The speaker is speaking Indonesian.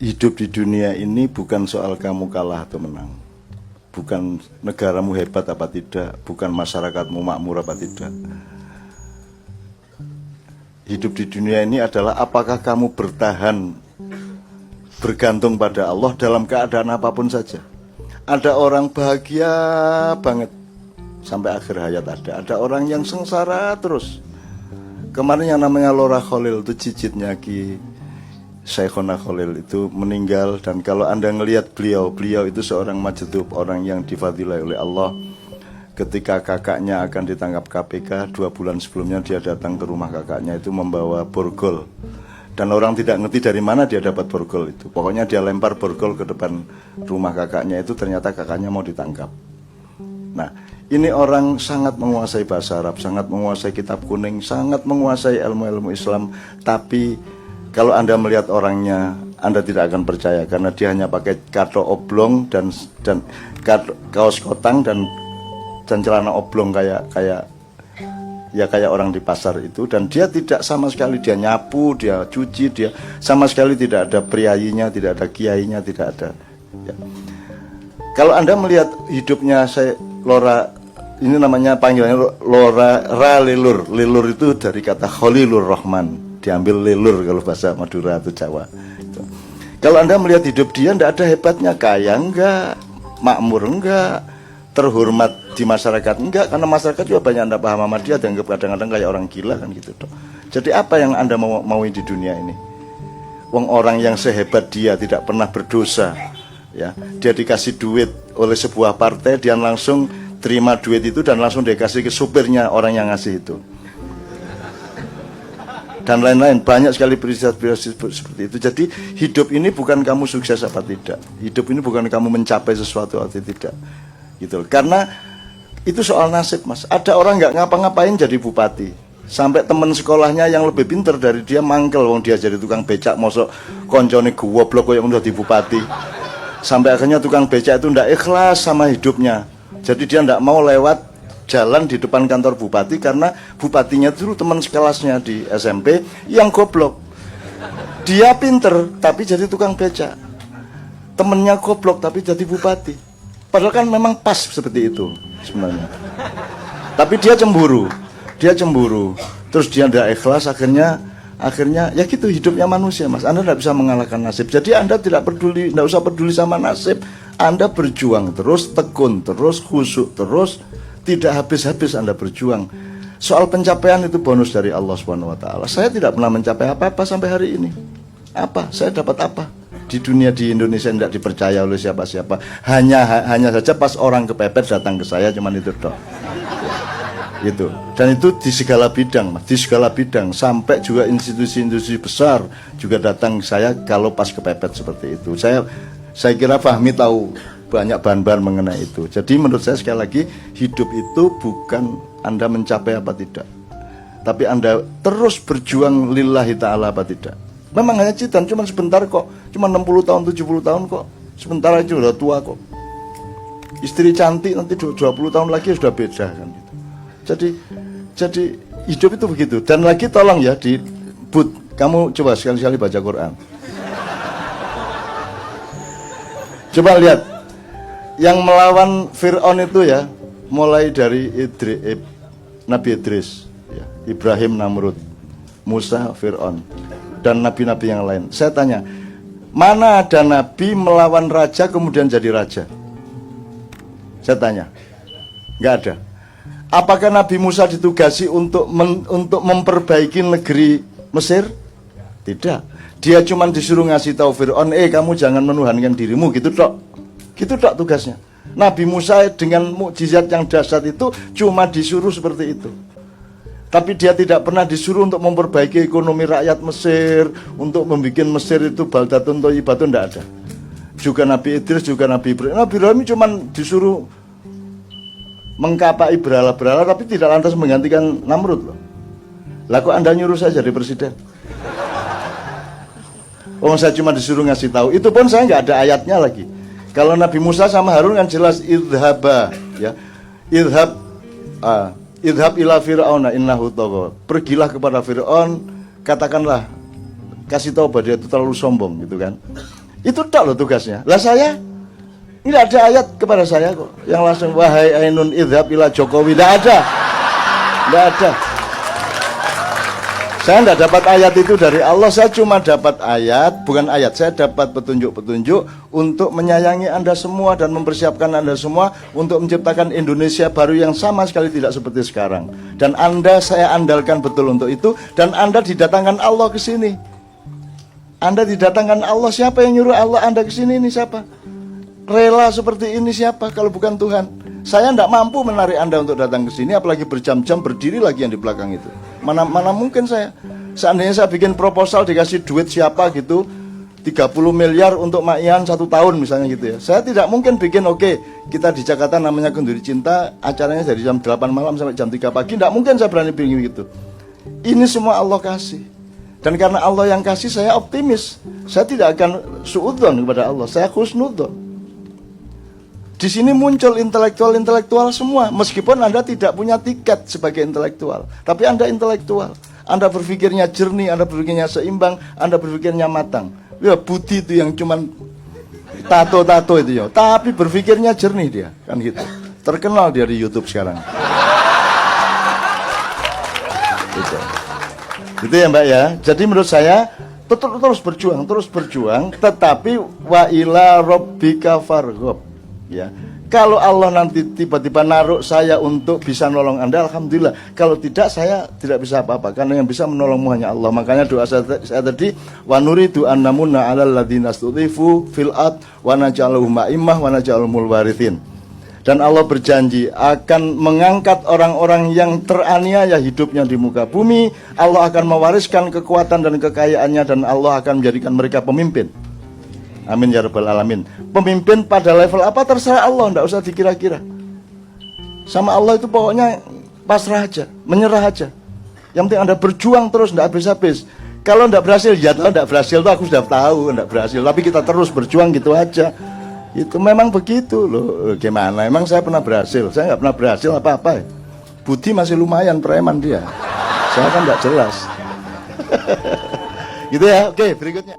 hidup di dunia ini bukan soal kamu kalah atau menang, bukan negaramu hebat apa tidak, bukan masyarakatmu makmur apa tidak. Hidup di dunia ini adalah apakah kamu bertahan bergantung pada Allah dalam keadaan apapun saja. Ada orang bahagia banget sampai akhir hayat, ada orang yang sengsara terus. Kemarin yang namanya Lora Khalil itu cicitnya Ki Syekhona Khalil itu meninggal. Dan kalau Anda ngelihat beliau itu seorang majdub, orang yang difadilai oleh Allah. Ketika kakaknya akan ditangkap KPK 2 bulan sebelumnya, dia datang ke rumah kakaknya itu membawa borgol. Dan orang tidak ngerti dari mana dia dapat borgol itu. Pokoknya dia lempar borgol ke depan rumah kakaknya itu, ternyata kakaknya mau ditangkap. Nah, ini orang sangat menguasai bahasa Arab, sangat menguasai kitab kuning, sangat menguasai ilmu-ilmu Islam. Tapi kalau Anda melihat orangnya, Anda tidak akan percaya, karena dia hanya pakai kato oblong dan kaos kotang dan celana oblong kayak orang di pasar itu. Dan dia tidak sama sekali, dia nyapu, dia cuci, dia sama sekali tidak ada priayinya, tidak ada kiainya, tidak ada ya. Kalau Anda melihat hidupnya Lora, ini namanya panggilannya Lora Lilur. Lilur itu dari kata Khalilur Rahman, diambil lilur kalau bahasa Madura atau Jawa gitu. Kalau Anda melihat hidup dia, tidak ada hebatnya, kaya enggak, makmur enggak, terhormat di masyarakat enggak, karena masyarakat juga banyak Anda paham sama dia, dianggap kadang-kadang kayak orang gila kan gitu toh. Jadi apa yang Anda mau di dunia ini? Wong orang yang sehebat dia tidak pernah berdosa ya, dia dikasih duit oleh sebuah partai, dia langsung terima duit itu dan langsung dikasih ke supirnya orang yang ngasih itu, dan lain-lain, banyak sekali peristiwa seperti itu. Jadi hidup ini bukan kamu sukses apa tidak, hidup ini bukan kamu mencapai sesuatu atau tidak gitu. Karena itu soal nasib, Mas. Ada orang nggak ngapa-ngapain jadi bupati, sampai teman sekolahnya yang lebih pinter dari dia mangkel, wong dia jadi tukang becak, mosok koncone goblok yang udah di bupati. Sampai akhirnya tukang becak itu ndak ikhlas sama hidupnya, jadi dia ndak mau lewat jalan di depan kantor bupati, karena bupatinya dulu teman sekelasnya di SMP yang goblok. Dia pinter tapi jadi tukang becak, temennya goblok tapi jadi bupati. Padahal kan memang pas seperti itu sebenarnya. Tapi dia cemburu, terus dia tidak ikhlas, akhirnya ya gitu hidupnya manusia, Mas. Anda tidak bisa mengalahkan nasib. Jadi Anda tidak usah peduli sama nasib. Anda berjuang terus, tekun terus, khusyuk terus, tidak habis-habis Anda berjuang. Soal pencapaian itu bonus dari Allah SWT. Saya tidak pernah mencapai apa-apa sampai hari ini. Apa? Saya dapat apa? Di dunia, di Indonesia tidak dipercaya oleh siapa-siapa. Hanya saja pas orang kepepet datang ke saya, cuman itu dong. Gitu. Dan itu di segala bidang, Mas. Di segala bidang, sampai juga institusi-institusi besar juga datang ke saya kalau pas kepepet seperti itu. Saya kira Fahmi tahu banyak bahan-bahan mengenai itu. Jadi menurut saya sekali lagi, hidup itu bukan Anda mencapai apa tidak, tapi Anda terus berjuang lillahi ta'ala apa tidak. Memang hanya citan, cuma sebentar kok, cuma 60 tahun, 70 tahun kok, sebentar aja udah tua kok. Istri cantik nanti 20 tahun lagi sudah beda kan gitu. Jadi hidup itu begitu. Dan lagi tolong ya, kamu coba sekali-sekali baca Quran. Coba lihat yang melawan Fir'aun itu ya, mulai dari Nabi Idris ya, Ibrahim, Namrud, Musa, Fir'aun, dan nabi-nabi yang lain. Saya tanya, mana ada nabi melawan raja kemudian jadi raja? Saya tanya, nggak ada. Apakah Nabi Musa ditugasi untuk memperbaiki negeri Mesir? Tidak. Dia cuma disuruh ngasih tahu Fir'aun, kamu jangan menuhankan dirimu, gitu tok. Gitu tok tugasnya. Nabi Musa dengan mukjizat yang dahsyat itu cuma disuruh seperti itu. Tapi dia tidak pernah disuruh untuk memperbaiki ekonomi rakyat Mesir, untuk membuat Mesir itu baldatun thayyibatun, tidak ada. Juga Nabi Idris, juga Nabi Ibrahim. Nabi Ibrahim cuma disuruh mengkapai berhala-berhala, tapi tidak lantas menggantikan Namrud loh. Lah kok Anda nyuruh saya jadi presiden? Saya cuma disuruh ngasih tahu. Itu pun saya nggak ada ayatnya lagi. Kalau Nabi Musa sama Harun kan jelas idhaba ya. Idhab ila fir'auna innahu tagha. Pergilah kepada Fir'aun, katakanlah, kasih tahu bahwa dia itu terlalu sombong gitu kan. Itu tak loh tugasnya. Lah saya, ini ada ayat kepada saya kok yang langsung wahai ainun idhab ila Jokowi. Tidak ada. Tidak ada. Saya tidak dapat ayat itu dari Allah. Saya cuma dapat ayat, bukan ayat. Saya dapat petunjuk-petunjuk untuk menyayangi Anda semua dan mempersiapkan Anda semua untuk menciptakan Indonesia baru yang sama sekali tidak seperti sekarang. Dan Anda saya andalkan betul untuk itu. Dan Anda didatangkan Allah ke sini. Anda didatangkan Allah. Siapa yang nyuruh Allah Anda ke sini? Ini siapa? Rela seperti ini siapa kalau bukan Tuhan? Saya tidak mampu menarik Anda untuk datang ke sini, apalagi berjam-jam berdiri lagi yang di belakang itu. Mana mungkin saya. Seandainya saya bikin proposal dikasih duit siapa gitu, 30 miliar untuk Mak Ian 1 tahun misalnya gitu ya. Saya tidak mungkin bikin oke, kita di Jakarta namanya Kenduri Cinta, acaranya dari jam 8 malam sampai jam 3 pagi. Tidak mungkin saya berani bikin gitu. Ini semua Allah kasih. Dan karena Allah yang kasih, saya optimis. Saya tidak akan suudzon kepada Allah, saya husnudzon. Di sini muncul intelektual semua, meskipun Anda tidak punya tiket sebagai intelektual, tapi Anda intelektual. Anda berpikirnya jernih, Anda berpikirnya seimbang, Anda berpikirnya matang. Ya Budi itu yang cuman tato itu ya, tapi berpikirnya jernih dia, kan gitu. Terkenal dia di YouTube sekarang. Gitu ya Mbak ya. Jadi menurut saya terus berjuang, tetapi wa ila rabbika farghab. Ya, kalau Allah nanti tiba-tiba naruh saya untuk bisa nolong Anda, alhamdulillah. Kalau tidak, saya tidak bisa apa-apa, karena yang bisa menolongmu hanya Allah. Makanya doa saya tadi, wa nuridu an namunna 'alal ladzina studhifu fil ard wa naj'aluhum a'immah wa naj'alumul warithin. Dan Allah berjanji akan mengangkat orang-orang yang teraniaya hidupnya di muka bumi. Allah akan mewariskan kekuatan dan kekayaannya, dan Allah akan menjadikan mereka pemimpin. Amin ya rabbal alamin. Pemimpin pada level apa terserah Allah, tidak usah dikira-kira. Sama Allah itu pokoknya pasrah aja, menyerah aja. Yang penting Anda berjuang terus, tidak habis-habis. Kalau tidak berhasil, ya tidak berhasil itu aku sudah tahu, tidak berhasil. Tapi kita terus berjuang gitu aja. Itu memang begitu loh. Gimana? Emang saya pernah berhasil? Saya nggak pernah berhasil apa-apa. Budi masih lumayan, preman dia. Saya kan nggak jelas. Gitu ya. Oke, berikutnya.